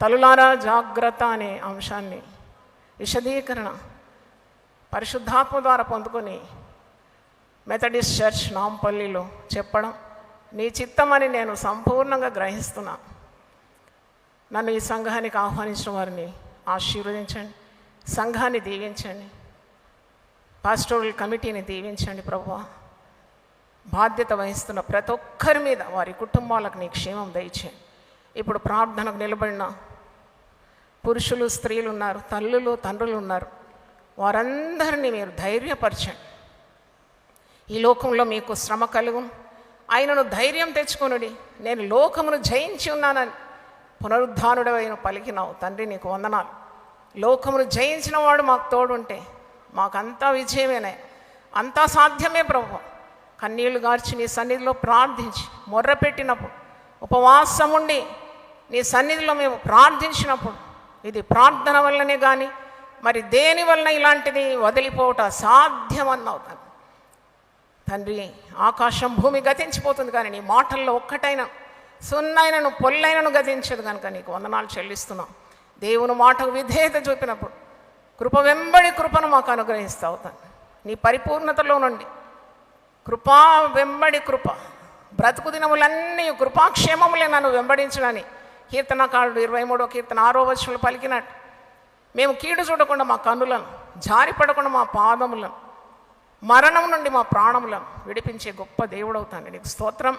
తల్లులారా జాగ్రత్త అనే అంశాన్ని విశదీకరణ పరిశుద్ధాత్మ ద్వారా పొందుకొని మెథడిస్ట్ చర్చ్ నాంపల్లిలో చెప్పడం నీ చిత్తమని నేను సంపూర్ణంగా గ్రహిస్తున్నా. నన్ను ఈ సంఘానికి ఆహ్వానించిన వారిని ఆశీర్వదించండి, సంఘాన్ని దీవించండి, పాస్టోరల్ కమిటీని దీవించండి ప్రభువా. బాధ్యత వహిస్తున్న ప్రతి ఒక్కరి మీద వారి కుటుంబాలకు నీ క్షేమం దయచేయండి. ఇప్పుడు ప్రార్థనకు నిలబడిన పురుషులు స్త్రీలు ఉన్నారు, తల్లులు తండ్రులు ఉన్నారు, వారందరినీ మీరు ధైర్యపరచండి. ఈ లోకంలో మీకు శ్రమ కలుగు, ఆయనను ధైర్యం తెచ్చుకొనుడి, నేను లోకమును జయించి ఉన్నానని పునరుద్ధానుడైన పలికినావు తండ్రి, నీకు వందనాలు. లోకమును జయించిన వాడు మాకు తోడుంటే మాకంతా విజయమేనే, అంతా సాధ్యమే ప్రభు. కన్నీళ్లు గార్చి నీ సన్నిధిలో ప్రార్థించి మొర్రపెట్టినప్పుడు, ఉపవాసం ఉండి నీ సన్నిధిలో మేము ప్రార్థించినప్పుడు, ఇది ప్రార్థన వల్లనే కానీ మరి దేని వలన ఇలాంటిది వదిలిపోవట సాధ్యమన్నావు తండ్రి. ఆకాశం భూమి గతించిపోతుంది కానీ నీ మాటల్లో ఒక్కటైనా సున్నైనను పొల్లైనను గతించదు కనుక నీకు వందనాలు చెల్లిస్తున్నాం. దేవుని మాటకు విధేయత చూపినప్పుడు కృప వెంబడి కృపను మాకు అనుగ్రహిస్తావు తండ్రి. నీ పరిపూర్ణతలో నుండి కృపా వెంబడి కృప, బ్రతుకు దినములన్నీ కృపాక్షేమములే నన్ను వెంబడించడని కీర్తనకారుడు 23వ కీర్తన 6వ వచనంలో పలికినట్టు మేము కీడు చూడకుండా మా కన్నులను, జారిపడకుండా మా పాదములను, మరణం నుండి మా ప్రాణములను విడిపించే గొప్ప దేవుడవుతాను. నీకు స్తోత్రం.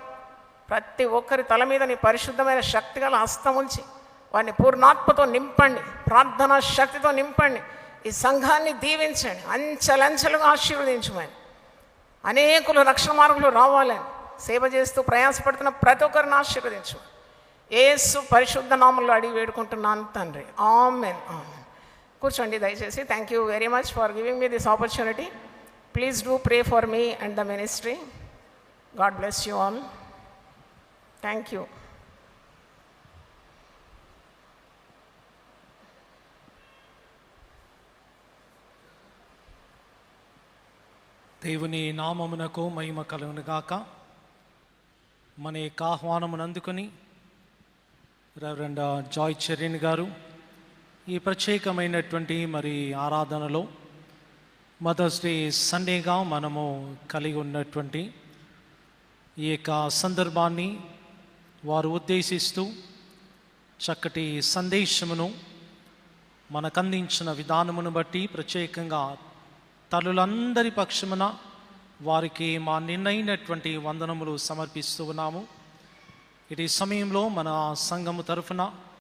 ప్రతి ఒక్కరి తల మీద నీ పరిశుద్ధమైన శక్తిగల హస్తం ఉంచి వారిని పూర్ణాత్మతో నింపండి, ప్రార్థనా శక్తితో నింపండి. ఈ సంఘాన్ని దీవించండి, అంచెలంచెలుగా ఆశీర్వదించమని, అనేకులు రక్షణ మార్గంలో రావాలని సేవ చేస్తూ ప్రయాసపడుతున్న ప్రతి ఒక్కరిని ఆశీర్వదించమని యేసు పరిశుద్ధ నామములో అడిగి వేడుకుంటున్నాను తండ్రి. ఆమెన్. ఆమెన్. కూర్చోండి దయచేసి. Thank you very much for giving me this opportunity. Please do pray for me and the ministry. God bless you all. Thank you. దేవుని నామమునకు మహిమ కలుగునుగాక. మన యొక్క ఆహ్వానమును అందుకుని రెవరెండ్ జాయ్ చెర్రిన్ గారు ఈ ప్రత్యేకమైనటువంటి మరి ఆరాధనలో మదర్స్ డే సండేగా మనము కలిగి ఉన్నటువంటి ఈ యొక్క సందర్భాన్ని వారు ఉద్దేశిస్తూ చక్కటి సందేశమును మనకు అందించిన విధానమును బట్టి ప్రత్యేకంగా తల్లులందరి పక్షమున వారికి మా నిన్నైనటువంటి వందనములు సమర్పిస్తూ ఉన్నాము. ఇటు సమయంలో మన సంఘము తరఫున